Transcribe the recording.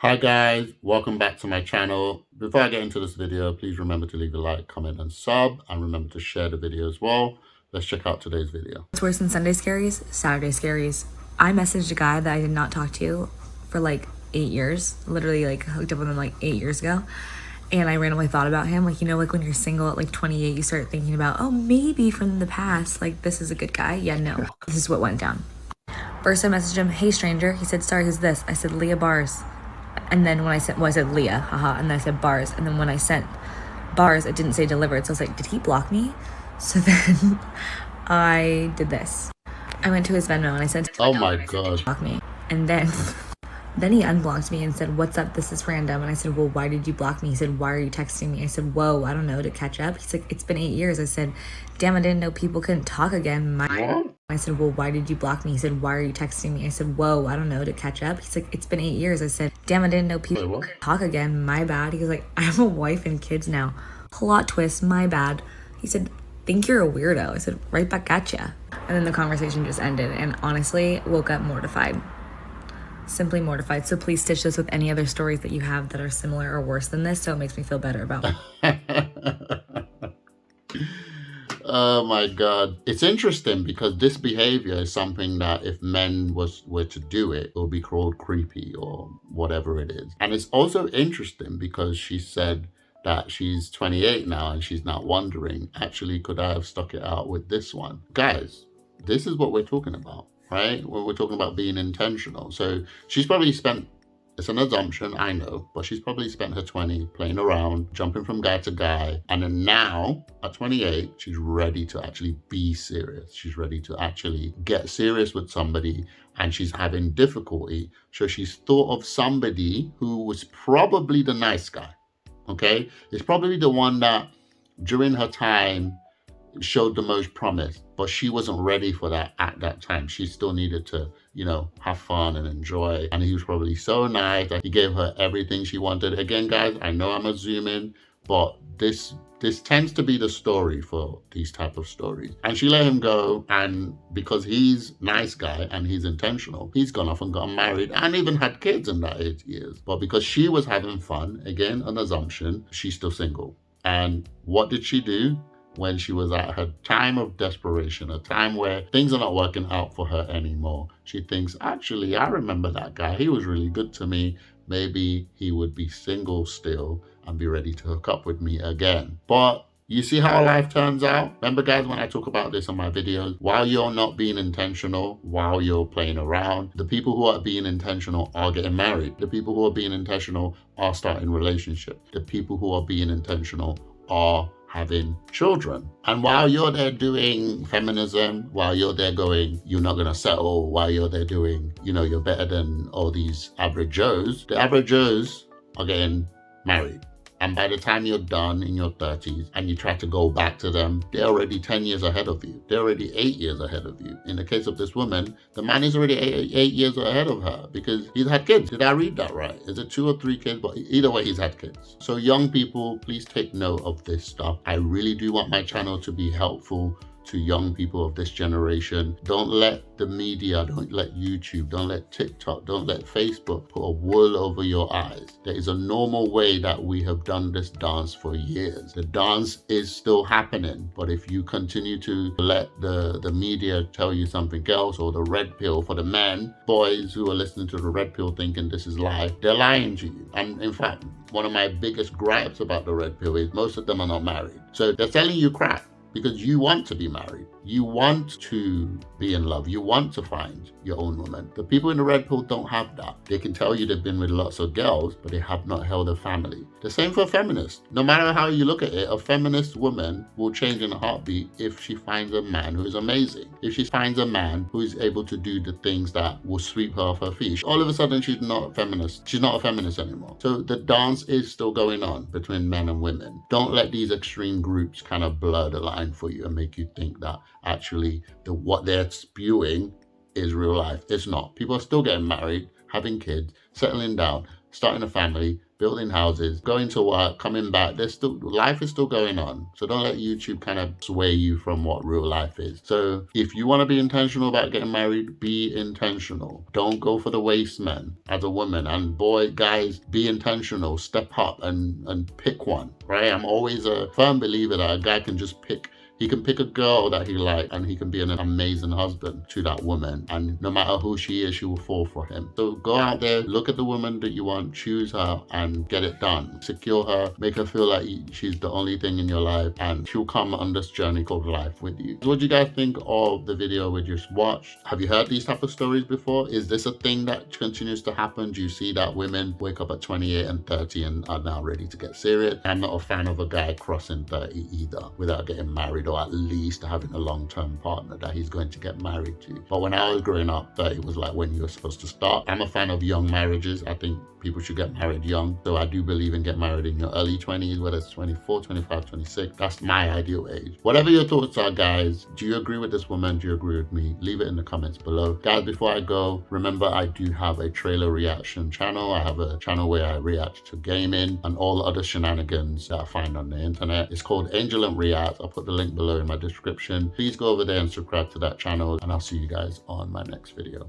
Hi guys, welcome back to my channel. Before I get into this video, please remember to leave a like, comment and sub, and remember to share the video as well. Let's check out today's video. What's worse than Sunday scaries? Saturday scaries. I messaged a guy that I did not talk to for like 8 years, literally like hooked up with him like 8 years ago. And I randomly thought about him. Like, like when you're single at like 28, you start thinking about, oh, maybe from the past, like this is a good guy. Yeah, no, this is what went down. First I messaged him, hey stranger. He said, sorry, who's this? I said, Leah Bars. And then when I said, I said Leah, haha. And then I said Bars. And then when I sent Bars, it didn't say delivered. So I was like, did he block me? So then I did this. I went to his Venmo and I said, oh my God, block me. And then he unblocked me and said, what's up? This is random. And I said, well, why did you block me? He said, why are you texting me? I said, whoa, I don't know, to catch up. He's like, it's been 8 years. I said, damn, I didn't know people couldn't talk again. I said, well, why did you block me? He said, why are you texting me? I said, whoa, I don't know, to catch up. He's like, it's been 8 years. I said, damn, I didn't know people could talk again. My bad. He was like, I have a wife and kids now. Plot twist, my bad. He said, think you're a weirdo. I said, right back at ya. And then the conversation just ended and honestly woke up mortified. Simply mortified. So please stitch this with any other stories that you have that are similar or worse than this, so it makes me feel better about Oh my God. It's interesting because this behavior is something that if men were to do it, it will be called creepy or whatever it is. And it's also interesting because she said that she's 28 now and she's not wondering, actually, could I have stuck it out with this one? Guys, this is what we're talking about, right? We're talking about being intentional. So she's probably spent, it's an assumption, I know, but she's probably spent her 20 playing around, jumping from guy to guy. And then now, at 28, she's ready to actually be serious. She's ready to actually get serious with somebody and she's having difficulty. So she's thought of somebody who was probably the nice guy, okay? It's probably the one that during her time showed the most promise, but she wasn't ready for that at that time. She still needed to, have fun and enjoy. And he was probably so nice that he gave her everything she wanted. Again, guys, I know I'm assuming, but this tends to be the story for these type of stories. And she let him go, and because he's nice guy and he's intentional, he's gone off and gotten married and even had kids in that 8 years. But because she was having fun, again, an assumption, she's still single. And what did she do? When she was at her time of desperation, a time where things are not working out for her anymore, she thinks, actually, I remember that guy. He was really good to me. Maybe he would be single still and be ready to hook up with me again. But you see how life turns out? Remember, guys, when I talk about this in my videos, while you're not being intentional, while you're playing around, the people who are being intentional are getting married. The people who are being intentional are starting relationships. The people who are being intentional are having children. And while you're there doing feminism, while you're there going, you're not going to settle, while you're there doing, you're better than all these average Joes, the average Joes are getting married. And by the time you're done in your 30s and you try to go back to them, they're already 10 years ahead of you. They're already 8 years ahead of you. In the case of this woman, the man is already eight years ahead of her because he's had kids. Did I read that right? Is it 2 or 3 kids? But either way, he's had kids. So young people, please take note of this stuff. I really do want my channel to be helpful to young people of this generation. Don't let the media, don't let YouTube, don't let TikTok, don't let Facebook put a wool over your eyes. There is a normal way that we have done this dance for years. The dance is still happening, but if you continue to let the media tell you something else, or the red pill for the men, boys who are listening to the red pill thinking this is life, they're lying to you. And in fact, one of my biggest gripes about the red pill is most of them are not married. So they're telling you crap. Because you want to be married. You want to be in love. You want to find your own woman. The people in the red pill don't have that. They can tell you they've been with lots of girls, but they have not held a family. The same for a feminist. No matter how you look at it, a feminist woman will change in a heartbeat if she finds a man who is amazing. If she finds a man who is able to do the things that will sweep her off her feet. All of a sudden, she's not a feminist. She's not a feminist anymore. So the dance is still going on between men and women. Don't let these extreme groups kind of blur the line for you and make you think that actually what they're spewing is real life. It's not. People are still getting married, having kids, settling down. starting a family, building houses, going to work, coming back. Life is still going on. So don't let YouTube kind of sway you from what real life is. So if you want to be intentional about getting married, be intentional. Don't go for the waste men as a woman. And boy, guys, be intentional. Step up and pick one, right? I'm always a firm believer that a guy can just pick. He can pick a girl that he likes and he can be an amazing husband to that woman. And no matter who she is, she will fall for him. So go out there, look at the woman that you want, choose her and get it done. Secure her, make her feel like she's the only thing in your life, and she'll come on this journey called life with you. So what do you guys think of the video we just watched? Have you heard these type of stories before? Is this a thing that continues to happen? Do you see that women wake up at 28 and 30 and are now ready to get serious? I'm not a fan of a guy crossing 30 either without getting married, or at least having a long-term partner that he's going to get married to. But when I was growing up, 30 was like when you were supposed to start. I'm a fan of young marriages. I think people should get married young. So I do believe in getting married in your early 20s, whether it's 24, 25, 26. That's my ideal age. Whatever your thoughts are, guys, do you agree with this woman? Do you agree with me? Leave it in the comments below. Guys, before I go, remember I do have a trailer reaction channel. I have a channel where I react to gaming and all other shenanigans that I find on the internet. It's called Angelint React. I'll put the link below in my description. Please go over there and subscribe to that channel, and I'll see you guys on my next video.